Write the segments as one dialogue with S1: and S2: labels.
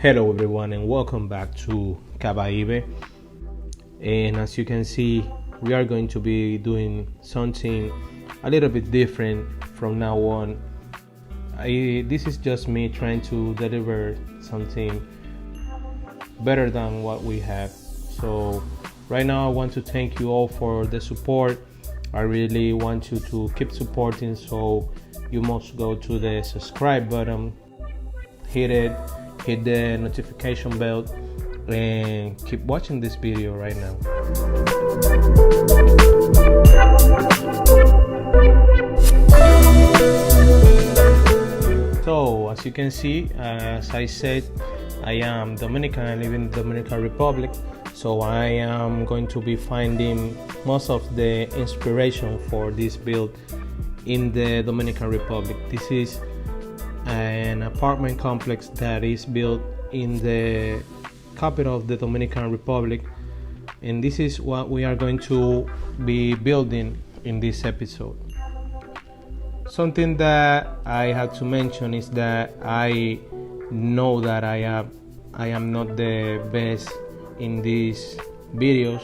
S1: Hello everyone and welcome back to Acei. And as you can see, we are going to be doing something a little bit different from now on. This is just me trying to deliver something better than what we have. So right now I want to thank you all for the support. I really want you to keep supporting, so you must go to the subscribe button, hit the notification bell, and keep watching this video right now. So as you can see, as I said, I am Dominican. I live in the Dominican Republic, so I am going to be finding most of the inspiration for this build in the Dominican Republic. This is an apartment complex that is built in the capital of the Dominican Republic, and this is what we are going to be building in this episode. Something that I had to mention is that I know that I am not the best in these videos,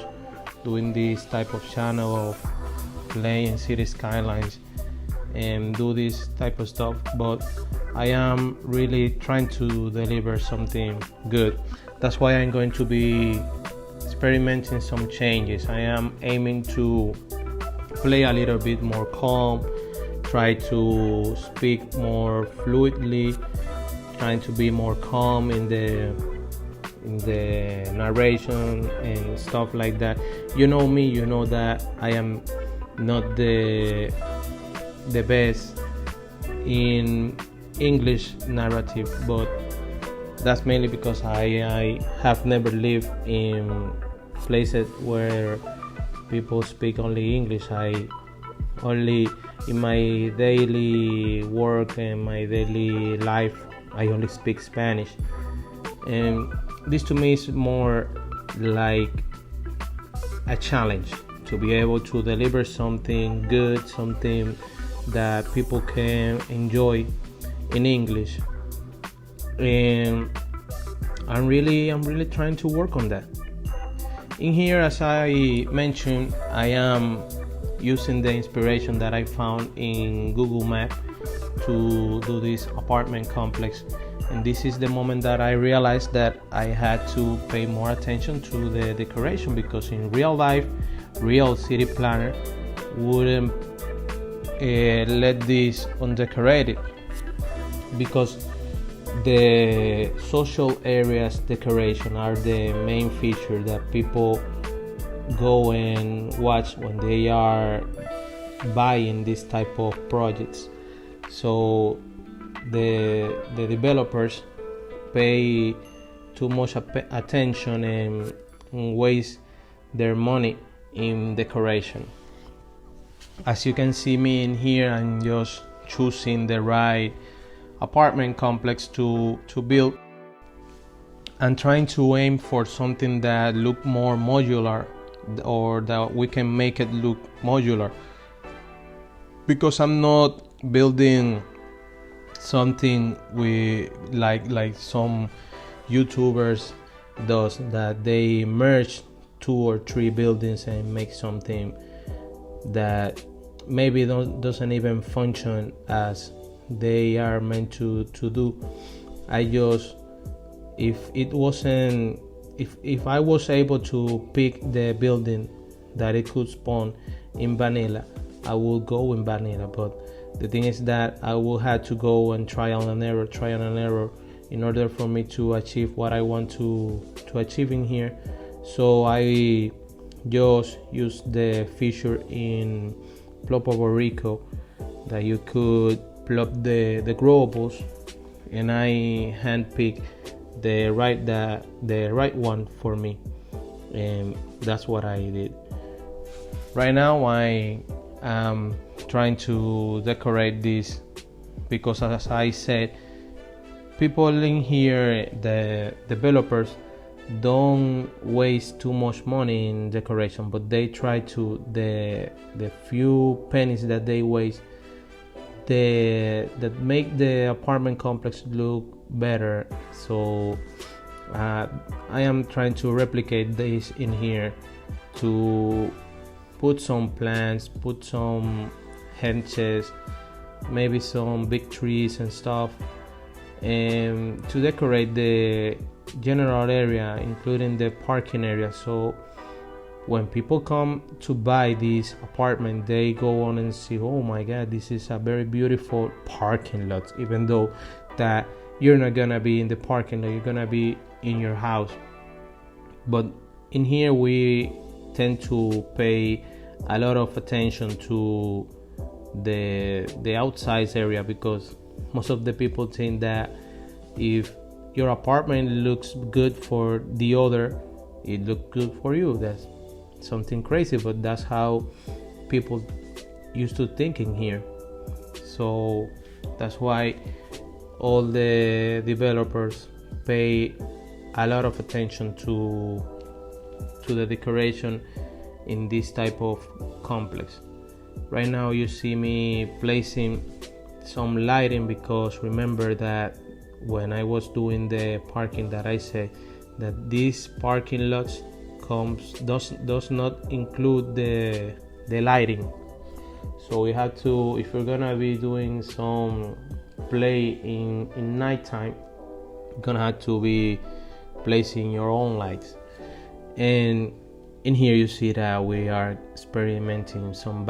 S1: doing this type of channel of playing city skylines and do this type of stuff, but I am really trying to deliver something good. That's why I'm going to be experimenting some changes. I am aiming to play a little bit more calm, try to speak more fluidly, trying to be more calm in the narration and stuff like that. You know me, you know that I am not the best in English narrative, but that's mainly because I have never lived in places where people speak only English. I only, in my daily work and my daily life, I only speak Spanish, and this to me is more like a challenge to be able to deliver something good, something that people can enjoy in English, and I'm really trying to work on that. In here, as I mentioned, I am using the inspiration that I found in Google Maps to do this apartment complex, and this is the moment that I realized that I had to pay more attention to the decoration, because in real life, real city planner wouldn't let this undecorated, because the social areas decoration are the main feature that people go and watch when they are buying this type of projects. So the developers pay too much attention and waste their money in decoration. As you can see me in here, I'm just choosing the right apartment complex to build and trying to aim for something that look more modular, or that we can make it look modular, because I'm not building something with like some YouTubers does, that they merge 2 or 3 buildings and make something that maybe doesn't even function as they are meant to do. I just, if I was able to pick the building that it could spawn in vanilla, I will go in vanilla. But the thing is that I will have to go and trial and error in order for me to achieve what I want to achieve in here. So I just use the feature in Puerto Rico that you could plop the growables, and I handpick the right one for me, and that's what I did. Right now I am trying to decorate this, because as I said, people in here, the developers, don't waste too much money in decoration, but they try to, the few pennies that they waste, that make the apartment complex look better. So I am trying to replicate this in here, to put some plants, put some hedges, maybe some big trees and stuff, and to decorate the general area, including the parking area. So when people come to buy this apartment, they go on and see, oh my god, this is a very beautiful parking lot, even though that you're not gonna be in the parking lot, you're gonna be in your house. But in here we tend to pay a lot of attention to the outside area, because most of the people think that if your apartment looks good for the other, it looks good for you. That's something crazy, but that's how people used to think in here. So that's why all the developers pay a lot of attention to the decoration in this type of complex. Right now you see me placing some lighting, because remember that when I was doing the parking, that I said that these parking lots does not include the lighting. So we have to, if you're gonna be doing some play in nighttime, you're gonna have to be placing your own lights. And in here you see that we are experimenting some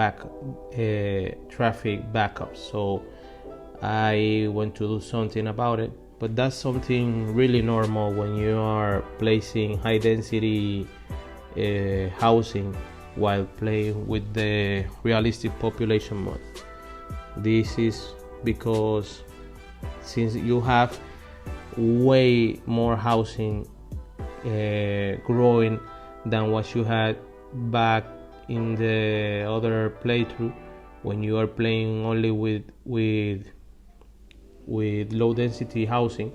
S1: traffic backups. So I want to do something about it, but that's something really normal when you are placing high density housing while playing with the realistic population mode. This is because since you have way more housing growing than what you had back in the other playthrough, when you are playing only with low density housing,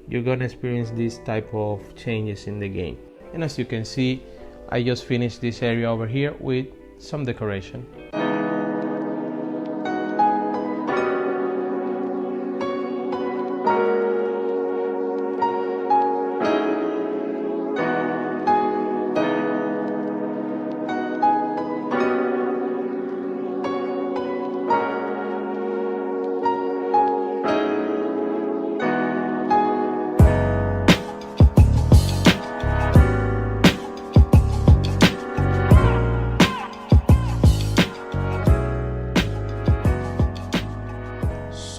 S1: you're gonna experience this type of changes in the game. And as you can see, I just finished this area over here with some decoration.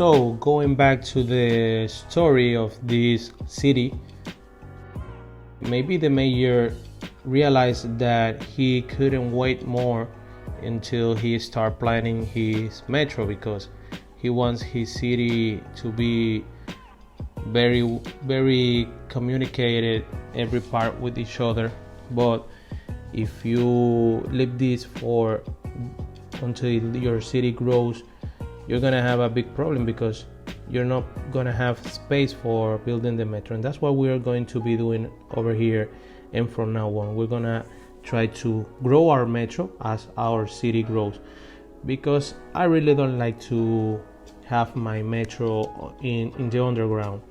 S1: So going back to the story of this city, maybe the mayor realized that he couldn't wait more until he started planning his metro, because he wants his city to be very communicated, every part with each other. But if you leave this for until your city grows, you're gonna have a big problem, because you're not gonna have space for building the metro. And that's what we're going to be doing over here. And from now on, we're gonna try to grow our metro as our city grows, because I really don't like to have my metro in the underground.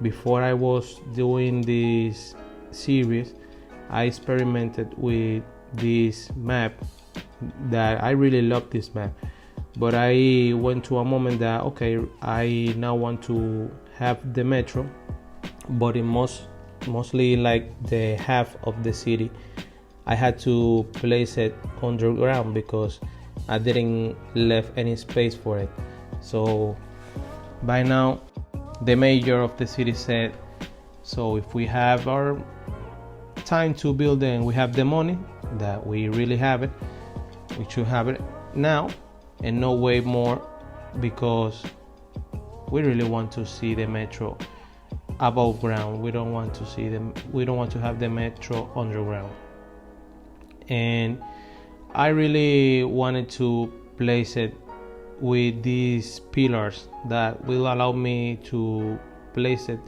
S1: Before I was doing this series, I experimented with this map, that I really love this map, but I went to a moment that okay, I now want to have the metro, but in mostly like the half of the city I had to place it underground, because I didn't leave any space for it. So by now the mayor of the city said, so if we have our time to build and we have the money, that we really have it, we should have it now and no way more, because we really want to see the metro above ground. We don't want to have the metro underground. And I really wanted to place it with these pillars that will allow me to place it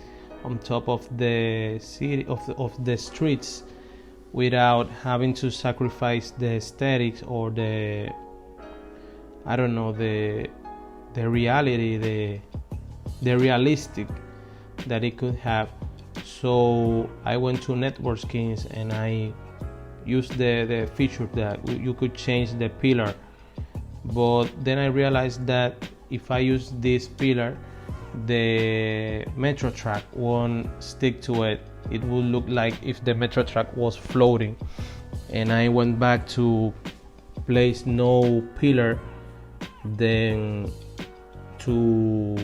S1: on top of the city, of the streets, without having to sacrifice the aesthetics or I don't know, the reality, the realistic that it could have. So I went to Network Skins and I used the feature that you could change the pillar. But then I realized that if I use this pillar, the metro track won't stick to it. It will look like if the metro track was floating. And I went back to place no pillar, then to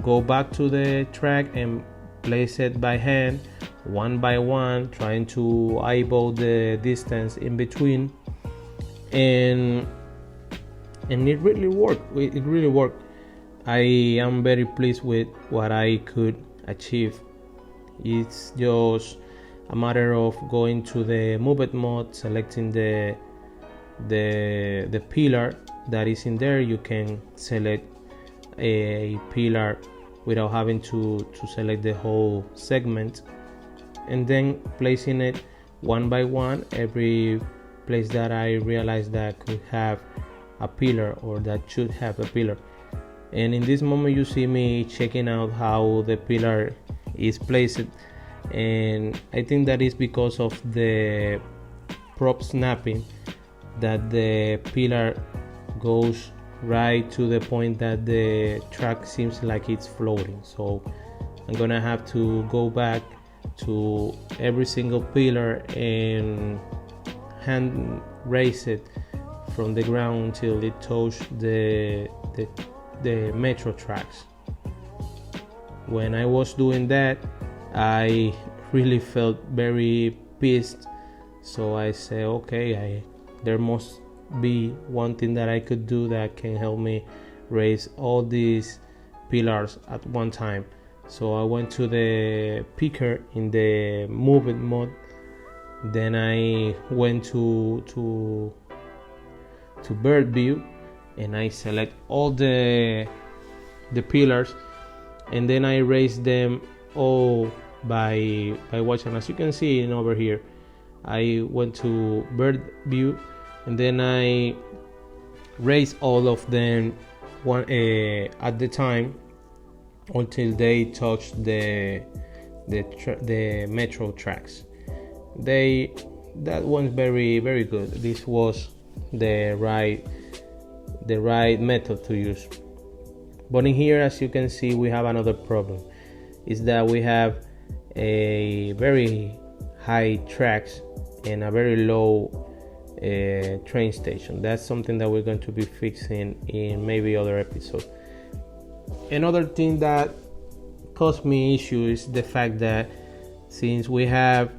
S1: go back to the track and place it by hand, one by one, trying to eyeball the distance in between, and it really worked. It really worked. I am very pleased with what I could achieve. It's just a matter of going to the movement mode, selecting the pillar that is in there. You can select a pillar without having to select the whole segment, and then placing it one by one every place that I realized that could have a pillar or that should have a pillar. And in this moment you see me checking out how the pillar is placed, and I think that is because of the prop snapping, that the pillar goes right to the point that the track seems like it's floating. So I'm gonna have to go back to every single pillar and hand raise it from the ground until it touches the metro tracks. When I was doing that, I really felt very pissed. So I said, okay, there must be one thing that I could do that can help me raise all these pillars at one time. So I went to the picker in the movement mode. Then I went to bird view and I select all the pillars, and then I raise them all by watching. As you can see over here, I went to bird view and then I raise all of them one at the time until they touch the metro tracks. That one's very, very good. This was the right method to use. But in here, as you can see, we have another problem. Is that we have a very high tracks and a very low train station. That's something that we're going to be fixing in maybe other episodes. Another thing that caused me issue is the fact that since we have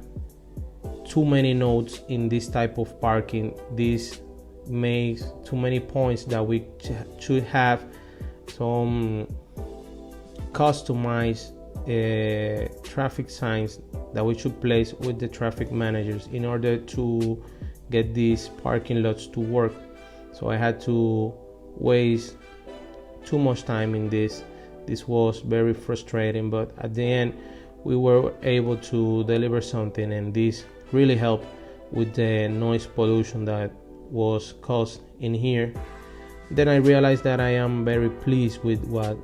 S1: too many nodes in this type of parking, this makes too many points that we should have some customized traffic signs that we should place with the traffic managers in order to get these parking lots to work. So I had to waste too much time in this. This was very frustrating, but at the end we were able to deliver something, and this really helped with the noise pollution that was caused in here. Then I realized that I am very pleased with what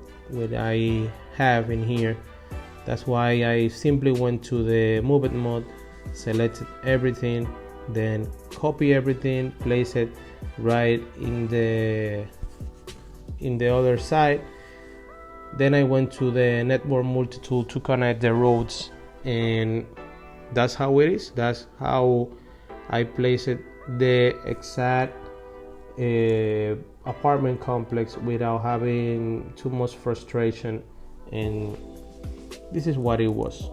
S1: I have in here. That's why I simply went to the movement mode, selected everything, then copy everything, place it right in the other side. Then I went to the network multi-tool to connect the roads, and that's how it is. That's how I placed the exact apartment complex without having too much frustration, and this is what it was.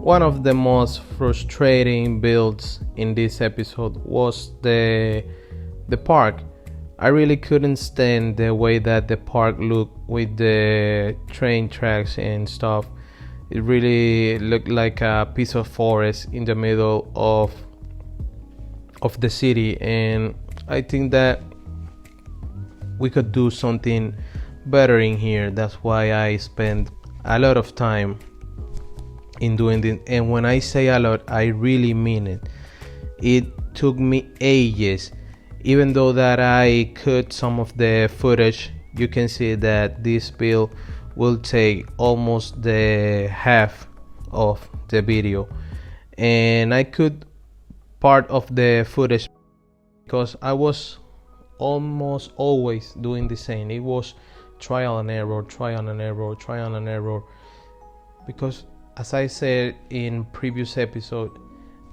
S1: One of the most frustrating builds in this episode was the park. I really couldn't stand the way that the park looked with the train tracks and stuff. It really looked like a piece of forest in the middle of the city, and I think that we could do something better in here. That's why I spend a lot of time in doing this, and when I say a lot, I really mean it. It took me ages. Even though that I cut some of the footage, you can see that this build will take almost the half of the video, and I cut part of the footage because I was almost always doing the same. It was trial and error, because as I said in previous episode,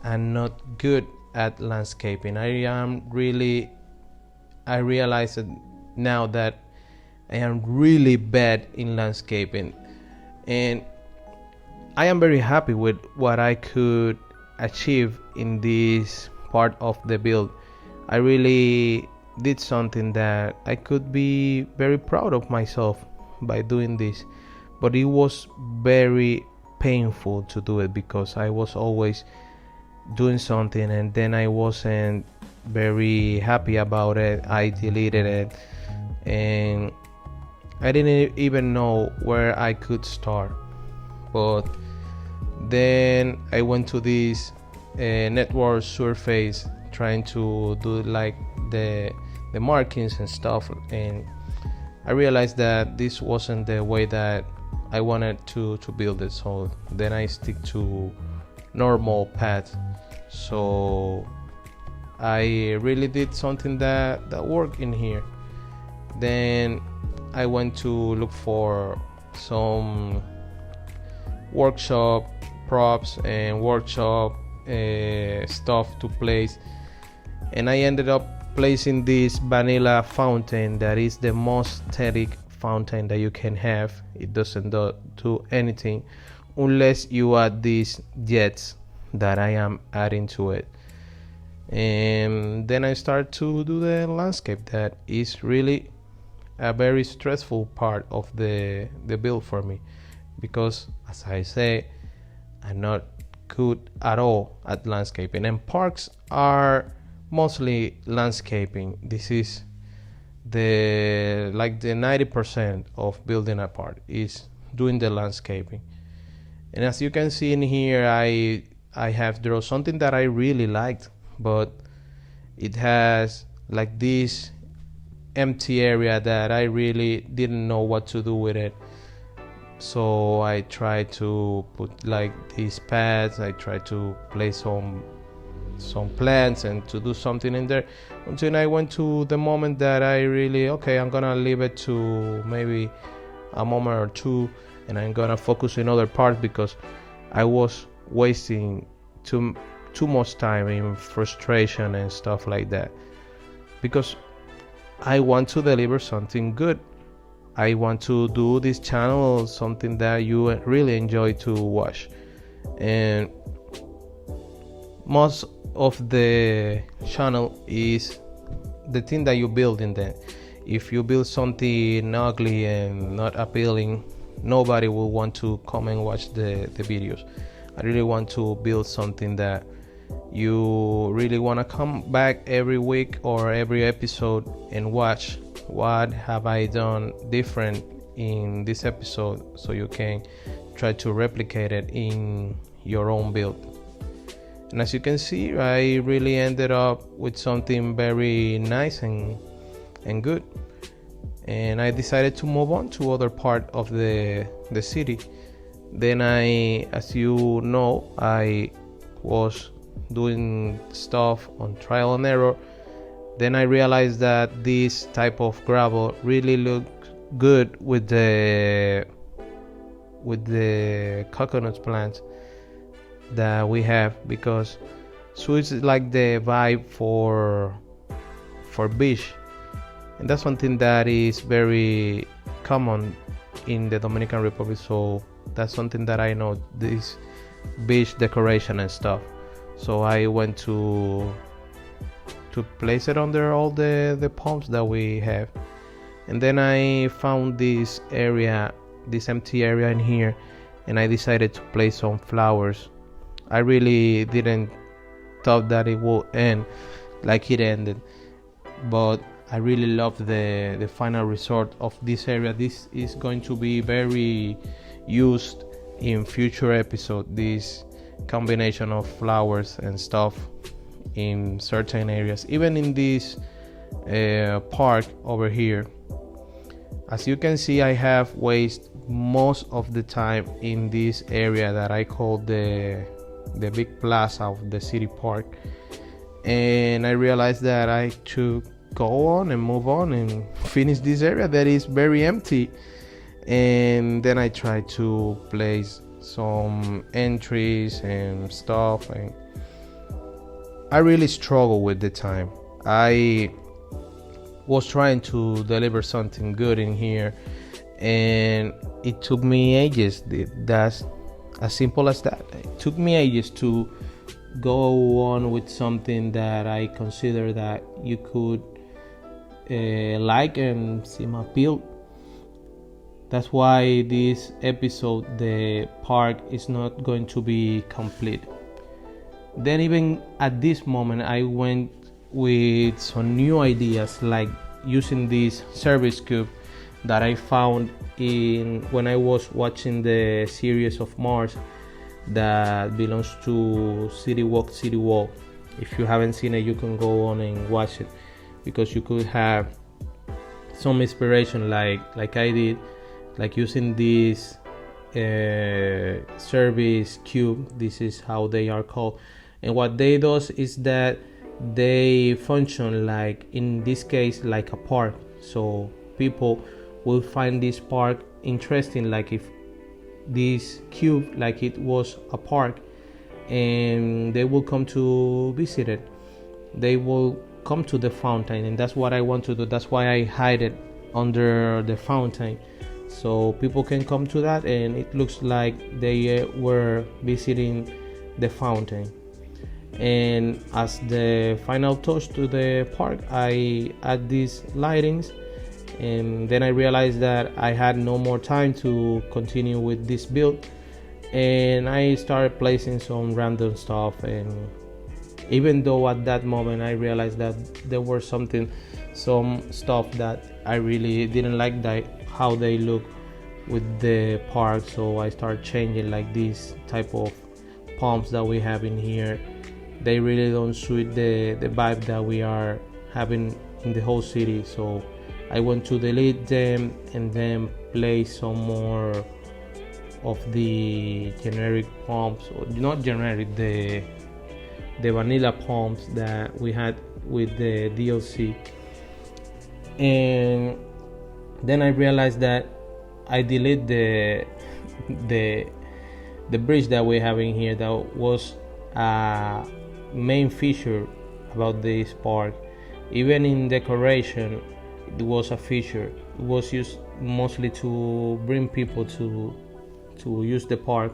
S1: I'm not good at landscaping. I realize it now that I am really bad in landscaping, and I am very happy with what I could achieve in this part of the build. I really did something that I could be very proud of myself by doing this, but it was very painful to do it because I was always doing something and then I wasn't very happy about it. I deleted it and I didn't even know where I could start. But then I went to this network surface trying to do like the markings and stuff, and I realized that this wasn't the way that I wanted to build it. So then I stick to normal path. So I really did something that worked in here. Then I went to look for some workshop props and workshop stuff to place, and I ended up placing this vanilla fountain that is the most aesthetic fountain that you can have. It doesn't do anything unless you add these jets that I am adding to it. And then I start to do the landscape. That is really a very stressful part of the build for me, because as I say, I'm not good at all at landscaping, and parks are mostly landscaping. This is the 90% of building a park is doing the landscaping. And as you can see in here, I have drawn something that I really liked, but it has like this empty area that I really didn't know what to do with it. So I tried to put like these pads, I tried to place some plants and to do something in there, until I went to the moment that I really, okay, I'm gonna leave it to maybe a moment or two, and I'm gonna focus in other parts, because I was wasting too much time in frustration and stuff like that, because I want to deliver something good. I want to do this channel something that you really enjoy to watch, and most of the channel is the thing that you build in there. If you build something ugly and not appealing, nobody will want to come and watch the videos. I really want to build something that you really want to come back every week or every episode and watch what have I done different in this episode, so you can try to replicate it in your own build. And as you can see, I really ended up with something very nice and good, and I decided to move on to other part of the city. Then as you know, I was doing stuff on trial and error. Then I realized that this type of gravel really looked good with the coconut plants that we have, because suits like the vibe for beach, and that's something that is very common in the Dominican Republic. So that's something that I know, this beach decoration and stuff. So I went to to place it under all the palms that we have. And then I found this area, this empty area in here, and I decided to place some flowers. I really didn't thought that it would end like it ended, but I really love the final result of this area. This is going to be very used in future episodes, this combination of flowers and stuff in certain areas, even in this park over here. As you can see, I have wasted most of the time in this area that I call the big plaza of the city park, and I realized that I should go on and move on and finish this area that is very empty. And then I tried to place some entries and stuff, and I really struggled with the time. I was trying to deliver something good in here, and it took me ages. That's as simple as that. It took me ages to go on with something that I consider that you could like and seem appeal. That's why this episode, the park, is not going to be complete. Then even at this moment, I went with some new ideas, like using this service cube that I found when I was watching the series of Mars that belongs to City Walk. If you haven't seen it, you can go on and watch it, because you could have some inspiration like I did, like using this service cube. This is how they are called, and what they do is that they function like, in this case, like a park. So people will find this park interesting, like if this cube, like it was a park, and they will come to visit it. They will come to the fountain, and that's what I want to do. That's why I hide it under the fountain, so people can come to that and it looks like they were visiting the fountain. And as the final touch to the park, I add these lightings, and then I realized that I had no more time to continue with this build, and I started placing some random stuff. And even though at that moment I realized that there were some stuff that I really didn't like, that how they look with the park, so I started changing, like this type of palms that we have in here. They really don't suit the vibe that we are having in the whole city, so I want to delete them and then place some more of the generic palms, or not generic, the vanilla palms that we had with the DLC. And then I realized that I delete the bridge that we have in here, that was a main feature about this park. Even in decoration, it was a feature. It was used mostly to bring people to use the park,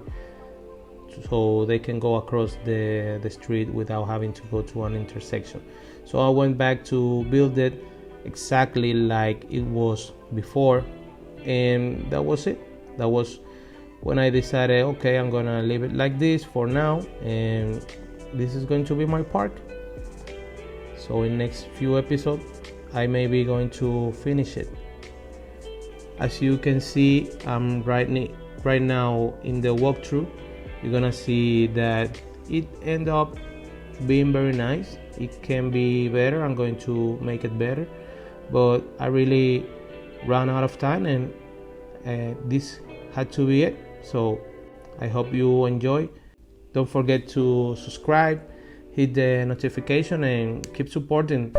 S1: so they can go across the street without having to go to an intersection. So I went back to build it exactly like it was before, and that was it. That was when I decided, okay, I'm gonna leave it like this for now, and this is going to be my park. So in next few episodes I may be going to finish it. As you can see, I'm right now in the walkthrough. You're gonna see that it ended up being very nice. It can be better. I'm going to make it better, but I really ran out of time, and this had to be it. So I hope you enjoy. Don't forget to subscribe, hit the notification, and keep supporting.